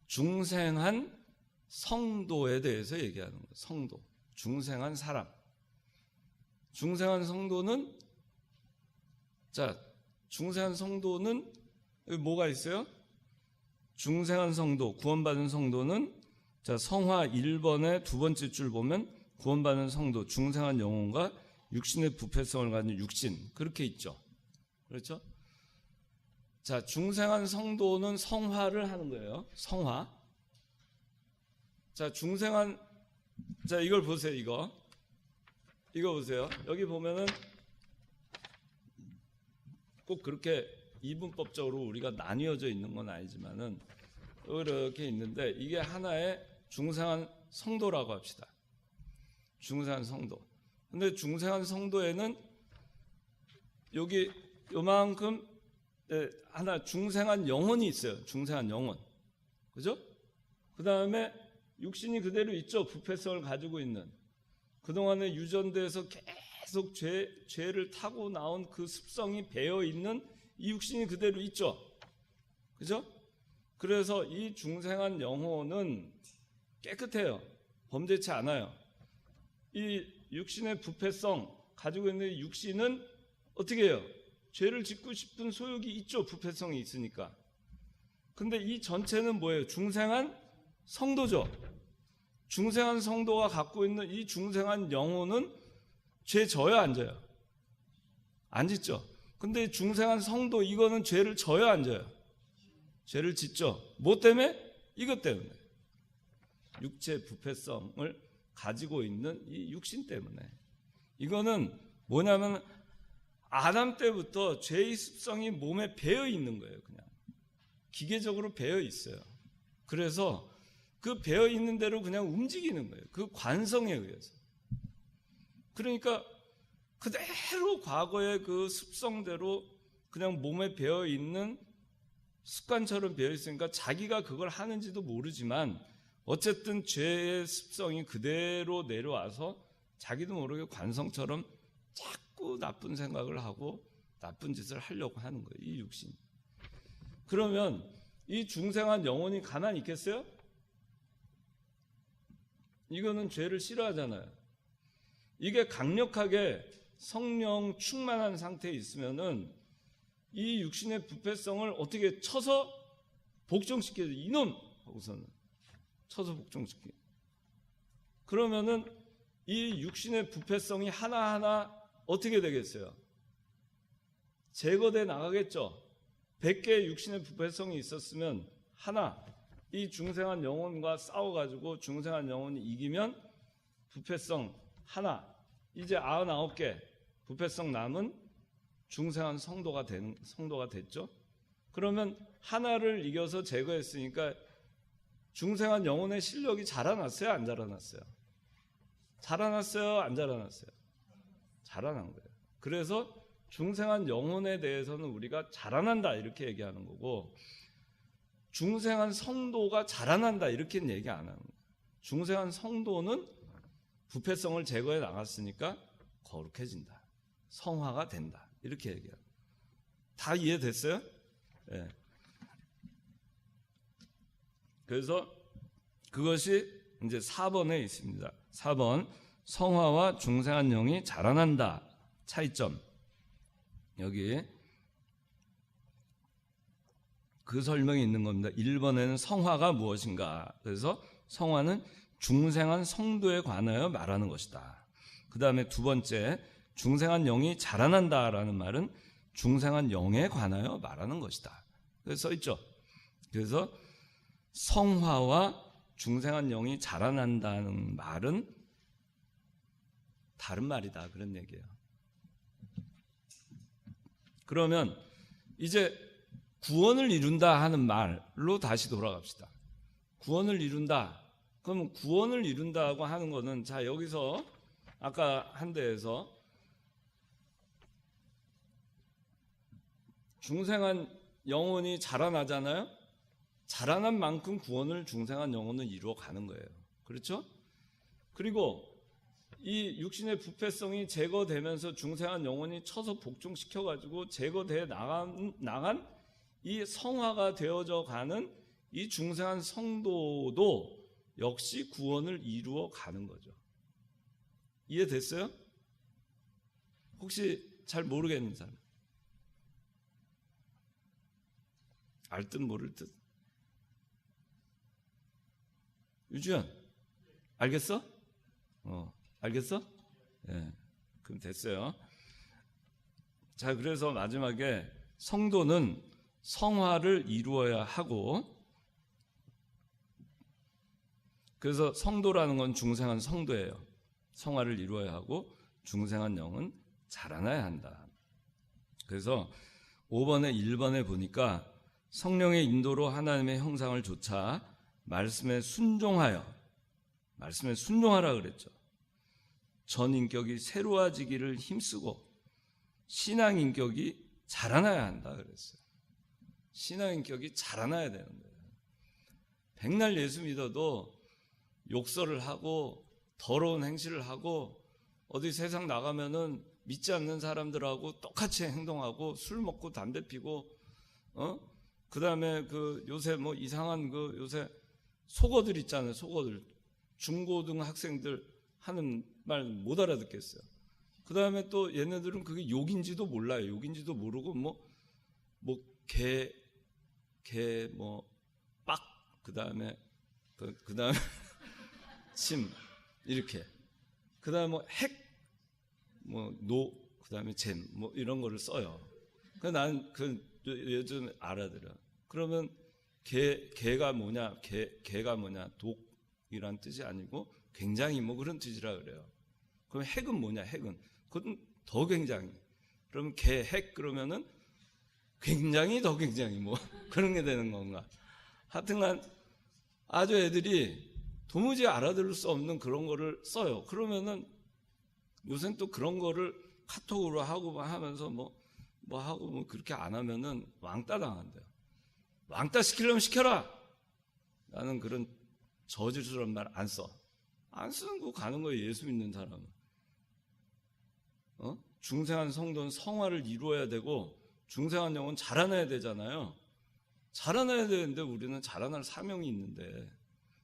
Speaker 1: 중생한 성도에 대해서 얘기하는 거예요. 성도, 중생한 사람. 중생한 성도는, 자, 중생한 성도는 여기 뭐가 있어요? 중생한 성도, 구원받은 성도는, 자, 성화 1번의 두 번째 줄 보면 구원받은 성도, 중생한 영혼과 육신의 부패성을 가진 육신, 그렇게 있죠. 그렇죠? 자, 중생한 성도는 성화를 하는 거예요. 성화. 자, 중생한, 자, 이걸 보세요, 이거 보세요. 여기 보면은 꼭 그렇게 이분법적으로 우리가 나뉘어져 있는 건 아니지만은 이렇게 있는데 이게 하나의 중생한 성도라고 합시다. 중생한 성도. 근데 중생한 성도에는 여기 요만큼 하나 중생한 영혼이 있어요. 중생한 영혼. 그죠? 그 다음에 육신이 그대로 있죠. 부패성을 가지고 있는. 그동안에 유전돼서 계속 죄를 타고 나온 그 습성이 배어 있는 이 육신이 그대로 있죠. 그죠? 그래서 이 중생한 영혼은 깨끗해요. 범죄치 않아요. 이 육신의 부패성 가지고 있는 이 육신은 어떻게 해요? 죄를 짓고 싶은 소욕이 있죠. 부패성이 있으니까. 근데 이 전체는 뭐예요? 중생한 성도죠. 중생한 성도가 갖고 있는 이 중생한 영혼은 죄 져요, 안 져요? 안 짓죠. 근데 중생한 성도 이거는 죄를 져요, 안 져요? 죄를 짓죠. 뭐 때문에? 이것 때문에. 육체 부패성을 가지고 있는 이 육신 때문에. 이거는 뭐냐면 아담 때부터 죄의 습성이 몸에 배어 있는 거예요. 그냥 기계적으로 배어 있어요. 그래서 그 배어 있는 대로 그냥 움직이는 거예요. 그 관성에 의해서. 그러니까 그대로 과거의 그 습성대로 그냥 몸에 배어 있는 습관처럼 배어 있으니까 자기가 그걸 하는지도 모르지만 어쨌든 죄의 습성이 그대로 내려와서 자기도 모르게 관성처럼 자꾸 나쁜 생각을 하고 나쁜 짓을 하려고 하는 거예요. 이 육신. 그러면 이 중생한 영혼이 가만히 있겠어요? 이거는 죄를 싫어하잖아요. 이게 강력하게 성령 충만한 상태에 있으면은 이 육신의 부패성을 어떻게 쳐서 복종시켜요. 이놈! 하고서는 쳐서 복종시켜요. 그러면은 이 육신의 부패성이 하나하나 어떻게 되겠어요? 제거돼 나가겠죠. 100개의 육신의 부패성이 있었으면 하나, 이 중생한 영혼과 싸워가지고 중생한 영혼이 이기면 부패성 하나, 이제 99개 부패성 남은 중생한 성도가 됐죠. 그러면 하나를 이겨서 제거했으니까 중생한 영혼의 실력이 자라났어요, 안 자라났어요? 자라났어요, 안 자라났어요? 자라난 거예요. 그래서 중생한 영혼에 대해서는 우리가 자라난다 이렇게 얘기하는 거고, 중생한 성도가 자라난다 이렇게는 얘기 안 하는 거예요. 중생한 성도는 부패성을 제거해 나갔으니까 거룩해진다, 성화가 된다 이렇게 얘기해요. 다 이해됐어요? 네. 그래서 그것이 이제 4번에 있습니다. 4번 성화와 중생한 영이 자라난다 차이점. 여기 그 설명이 있는 겁니다. 1번에는 성화가 무엇인가. 그래서 성화는 중생한 성도에 관하여 말하는 것이다. 그 다음에 두 번째, 중생한 영이 자라난다라는 말은 중생한 영에 관하여 말하는 것이다. 그래서 써있죠. 그래서 성화와 중생한 영이 자라난다는 말은 다른 말이다, 그런 얘기예요. 그러면 이제 구원을 이룬다 하는 말로 다시 돌아갑시다. 구원을 이룬다. 그럼 구원을 이룬다고 하는 거는, 자, 여기서 아까 한 데에서 중생한 영혼이 자라나잖아요. 자라난 만큼 구원을 중생한 영혼은 이루어 가는 거예요. 그렇죠? 그리고 이 육신의 부패성이 제거되면서 중생한 영혼이 쳐서 복종시켜 가지고 제거돼 나간 이 성화가 되어져 가는 이 중생한 성도도 역시 구원을 이루어 가는 거죠. 이해됐어요? 혹시 잘 모르겠는 사람? 알 듯 모를 듯. 유주연, 알겠어? 알겠어? 예, 그럼 됐어요. 자, 그래서 마지막에 성도는 성화를 이루어야 하고, 그래서 성도라는 건 중생한 성도예요. 성화를 이루어야 하고 중생한 영은 자라나야 한다. 그래서 5번에 1번에 보니까 성령의 인도로 하나님의 형상을 좇아 말씀에 순종하라 그랬죠. 전 인격이 새로워지기를 힘쓰고 신앙 인격이 자라나야 한다 그랬어요. 신앙 인격이 자라나야 되는 거예요. 백날 예수 믿어도 욕설을 하고 더러운 행실을 하고 어디 세상 나가면은 믿지 않는 사람들하고 똑같이 행동하고 술 먹고 담배 피고 그다음에 그 요새 뭐 이상한 그 요새 속어들 있잖아요. 속어들 중고등 학생들 하는 말 못 알아듣겠어요. 그다음에 또 얘네들은 그게 욕인지도 몰라요. 욕인지도 모르고 빡 그다음에 침 이렇게 그다음에 그다음에 잼 이런 거를 써요. 그 나는 요즘 알아들어. 그러면 개가 뭐냐? 개가 뭐냐? 독이란 뜻이 아니고 굉장히 그런 뜻이라 그래요. 그럼 핵은 뭐냐? 핵은 그건 더 굉장히. 그러면 핵 그러면은 굉장히 더 굉장히 그런 게 되는 건가? 하여튼간 아주 애들이 도무지 알아들을 수 없는 그런 거를 써요. 그러면은 요새는 또 그런 거를 카톡으로 하고 하면서 하고 그렇게 안 하면은 왕따 당한대요. 왕따 시키려면 시켜라! 라는 그런 저질스러운 말 안 써. 안 쓰는 거 가는 거예요, 예수 믿는 사람은. 중생한 성도는 성화를 이루어야 되고, 중생한 영은 자라나야 되잖아요. 자라나야 되는데 우리는 자라날 사명이 있는데,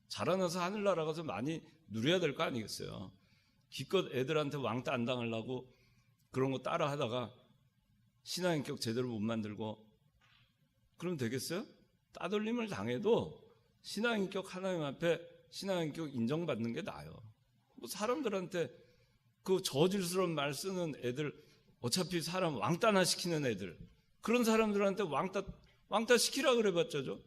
Speaker 1: 자라나서 하늘나라 가서 많이 누려야 될 거 아니겠어요? 기껏 애들한테 왕따 안 당하려고 그런 거 따라 하다가 신앙인격 제대로 못 만들고 그럼 되겠어요? 따돌림을 당해도 신앙인격 하나님 앞에 신앙인격 인정받는 게 나아요. 사람들한테 그 저질스러운 말 쓰는 애들, 어차피 사람 왕따나 시키는 애들, 그런 사람들한테 왕따 시키라 그래봤자죠.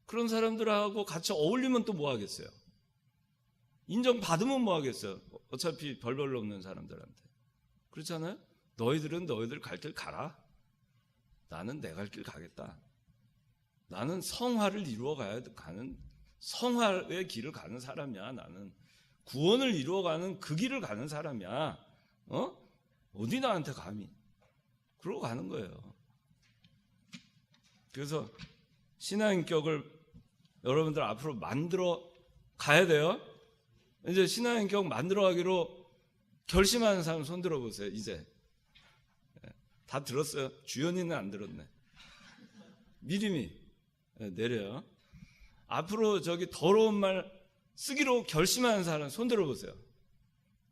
Speaker 1: 그런 사람들하고 같이 어울리면 또 뭐 하겠어요? 인정받으면 뭐 하겠어요? 어차피 별로 없는 사람들한테. 그렇잖아요? 너희들은 너희들 갈 길 가라. 나는 내 갈 길 가겠다. 나는 성화를 이루어 가는 성화의 길을 가는 사람이야. 나는 구원을 이루어가는 그 길을 가는 사람이야. 어디 나한테 감히? 그러고 가는 거예요. 그래서 신앙인격을 여러분들 앞으로 만들어 가야 돼요. 이제 신앙인격 만들어 가기로 결심하는 사람 손 들어보세요. 이제 다 들었어요. 주연이는 안 들었네. 미리미 내려요. 앞으로 저기 더러운 말 쓰기로 결심하는 사람 손 들어보세요.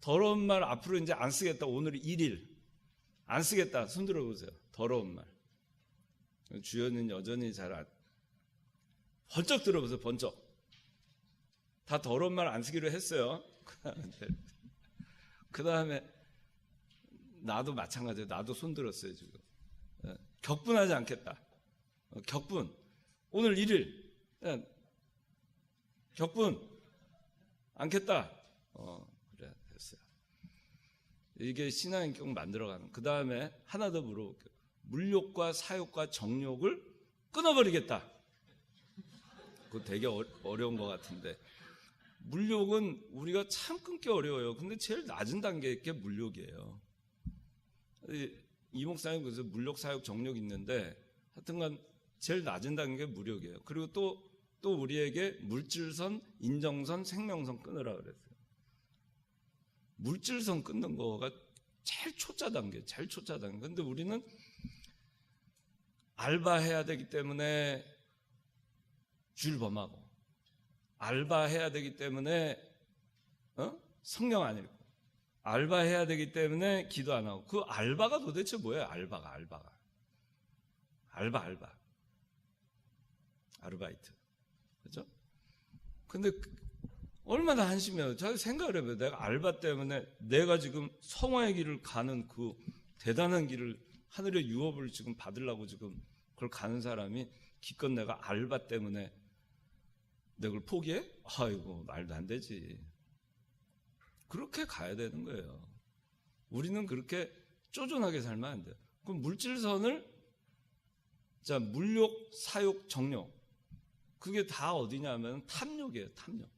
Speaker 1: 더러운 말 앞으로 이제 안 쓰겠다. 오늘 1일 안 쓰겠다. 손 들어보세요. 더러운 말. 주연은 여전히 번쩍 들어보세요. 번쩍. 다 더러운 말 안 쓰기로 했어요. 그 다음에 나도 마찬가지예요. 나도 손 들었어요. 지금 격분하지 않겠다. 격분. 오늘 1일 격분 않겠다. 그래 됐어요. 이게 신앙인격 만들어가는. 그 다음에 하나 더 물어볼게요. 물욕과 사욕과 정욕을 끊어버리겠다. 그거 되게 어려운 것 같은데, 물욕은 우리가 참 끊기 어려워요. 근데 제일 낮은 단계의 게 물욕이에요. 이 목사님 그래서 물욕, 사욕, 정욕 있는데 하여튼간 제일 낮은 단계가 물욕이에요. 그리고 또 우리에게 물질선, 인정선, 생명선 끊으라 그랬어요. 물질선 끊는 거가 제일 초짜 단계. 근데 우리는 알바해야 되기 때문에 주일 범하고, 알바해야 되기 때문에 성경 안 읽고, 알바해야 되기 때문에 기도 안 하고. 그 알바가 도대체 뭐예요? 알바가 아르바이트, 그렇죠? 근데 얼마나 한심해요. 잘 생각을 해봐요. 내가 알바 때문에 내가 지금 성화의 길을 가는 그 대단한 길을, 하늘의 유업을 지금 받으려고 지금 그걸 가는 사람이 기껏 내가 알바 때문에 내가 그걸 포기해? 아이고, 말도 안 되지. 그렇게 가야 되는 거예요. 우리는 그렇게 쪼존하게 살면 안 돼요. 그럼 물질선을, 자, 물욕, 사욕, 정욕, 그게 다 어디냐면 탐욕이에요. 탐욕.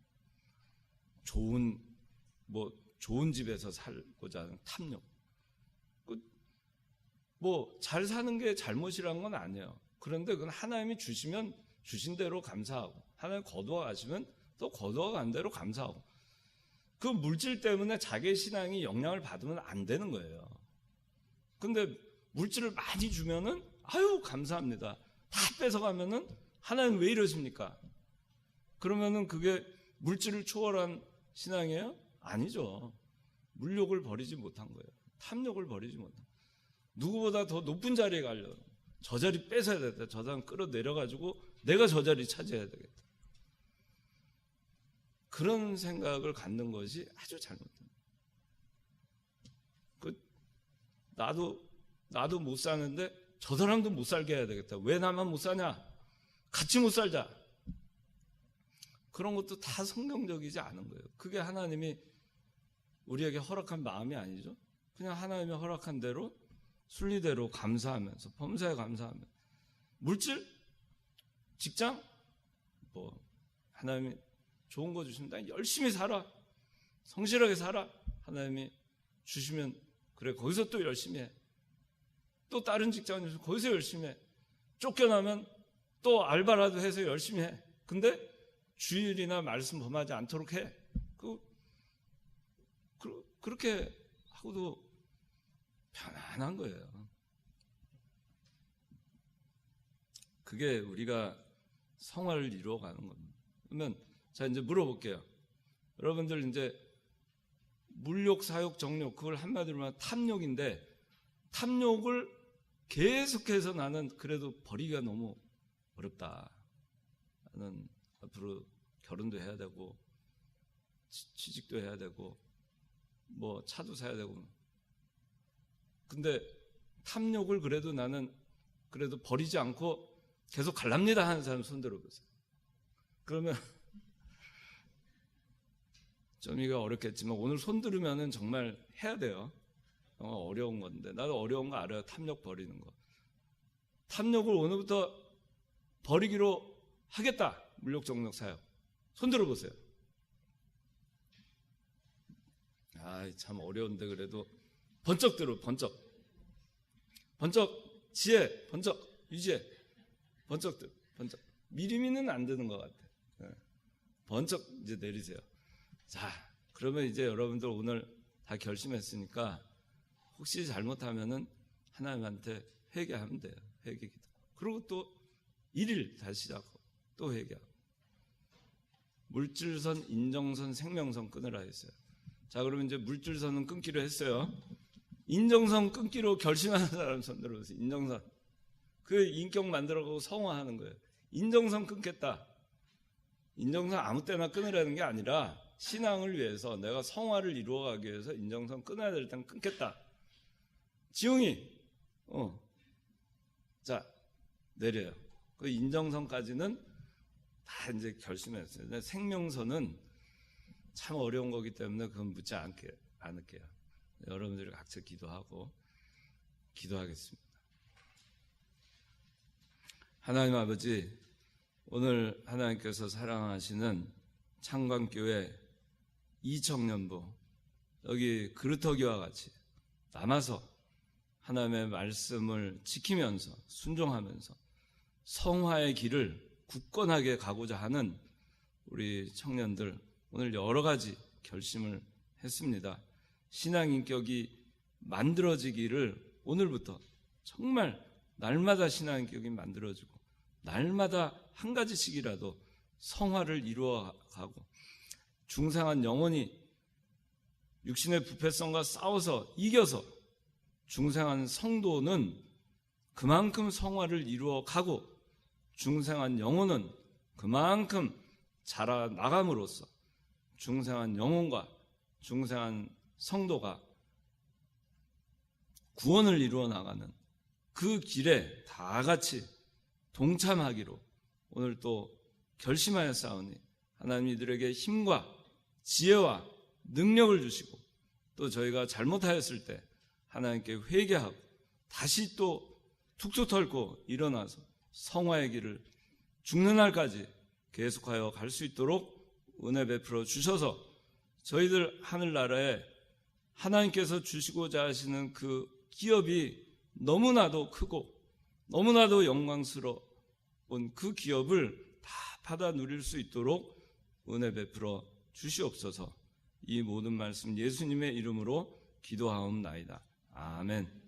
Speaker 1: 좋은 집에서 살고자 하는 탐욕. 잘 사는 게 잘못이라는 건 아니에요. 그런데 그건 하나님이 주시면 주신 대로 감사하고, 하나님 거두어 가시면 또 거두어 간 대로 감사하고, 그 물질 때문에 자기의 신앙이 영향을 받으면 안 되는 거예요. 근데 물질을 많이 주면은 아유 감사합니다. 다 뺏어가면은 하나님 왜 이러십니까? 그러면은 그게 물질을 초월한 신앙이에요? 아니죠. 물욕을 버리지 못한 거예요. 탐욕을 버리지 못한. 누구보다 더 높은 자리에 가려고, 저 자리 뺏어야 되겠다. 저 사람 끌어내려가지고 내가 저 자리 차지해야 되겠다. 그런 생각을 갖는 것이 아주 잘못된. 나도 못 사는데 저 사람도 못 살게 해야 되겠다. 왜 나만 못 사냐? 같이 못 살자. 그런 것도 다 성경적이지 않은 거예요. 그게 하나님이 우리에게 허락한 마음이 아니죠. 그냥 하나님이 허락한 대로 순리대로 감사하면서, 범사에 감사하면서, 물질, 직장, 하나님이 좋은 거 주십니다. 열심히 살아, 성실하게 살아. 하나님이 주시면 그래, 거기서 또 열심히 해. 또 다른 직장 주시면 거기서 열심히 해. 쫓겨나면 또 알바라도 해서 열심히 해. 근데 주일이나 말씀 범하지 않도록 해. 그렇게 하고도 편안한 거예요. 그게 우리가 성화를 이루어가는 겁니다. 그러면 자, 이제 물어볼게요. 여러분들 이제 물욕, 사욕, 정욕, 그걸 한마디로 말하면 탐욕인데, 탐욕을 계속해서 나는 그래도 버리기가 너무 어렵다. 나는 앞으로 결혼도 해야 되고 취직도 해야 되고 차도 사야 되고, 근데 탐욕을 그래도 나는 그래도 버리지 않고 계속 갈랍니다 하는 사람 손 들어보세요. 그러면 좀 이거 어렵겠지만 오늘 손 들으면은 정말 해야 돼요. 어려운 건데, 나도 어려운 거 알아요. 탐욕 버리는 거. 탐욕을 오늘부터 버리기로 하겠다. 물욕, 정욕, 사욕. 손 들어보세요. 참 어려운데 그래도 번쩍 들어. 번쩍 지혜, 번쩍 유지혜, 번쩍 들어. 번쩍. 미리미는 안 되는 것 같아. 번쩍 이제 내리세요. 자, 그러면 이제 여러분들 오늘 다 결심했으니까 혹시 잘못하면은 하나님한테 회개하면 돼요. 회개기도. 그리고 또 1일 다시 시작하고 또 회개하고. 물질선, 인정선, 생명선 끊으라 했어요. 자, 그러면 이제 물질선은 끊기로 했어요. 인정선 끊기로 결심하는 사람 손 들어보세요. 인정선. 그 인격 만들어가고 성화하는 거예요. 인정선 끊겠다. 인정선 아무 때나 끊으라는 게 아니라 신앙을 위해서, 내가 성화를 이루어가기 위해서 인정선 끊어야 될 때는 끊겠다. 지웅이, 자, 내려요. 그 인정선까지는 다 이제 결심했어요. 근데 생명선은 참 어려운 거기 때문에 그건 묻지 않을게요. 여러분들이 각자 기도하고 기도하겠습니다. 하나님 아버지, 오늘 하나님께서 사랑하시는 창광교회 이청년부 여기 그루터기와 같이 남아서 하나님의 말씀을 지키면서 순종하면서 성화의 길을 굳건하게 가고자 하는 우리 청년들 오늘 여러 가지 결심을 했습니다. 신앙 인격이 만들어지기를 오늘부터 정말 날마다 신앙 인격이 만들어지고 날마다 한 가지씩이라도 성화를 이루어가고 중생한 영혼이 육신의 부패성과 싸워서 이겨서 중생한 성도는 그만큼 성화를 이루어가고 중생한 영혼은 그만큼 자라나감으로써 중생한 영혼과 중생한 성도가 구원을 이루어 나가는 그 길에 다 같이 동참하기로 오늘 또 결심하였사오니 하나님 이들에게 힘과 지혜와 능력을 주시고 또 저희가 잘못하였을 때 하나님께 회개하고 다시 또 툭툭 털고 일어나서 성화의 길을 죽는 날까지 계속하여 갈 수 있도록 은혜 베풀어 주셔서 저희들 하늘나라에 하나님께서 주시고자 하시는 그 기업이 너무나도 크고 너무나도 영광스러운 그 기업을 다 받아 누릴 수 있도록 은혜 베풀어 주시옵소서. 이 모든 말씀 예수님의 이름으로 기도하옵나이다. 아멘.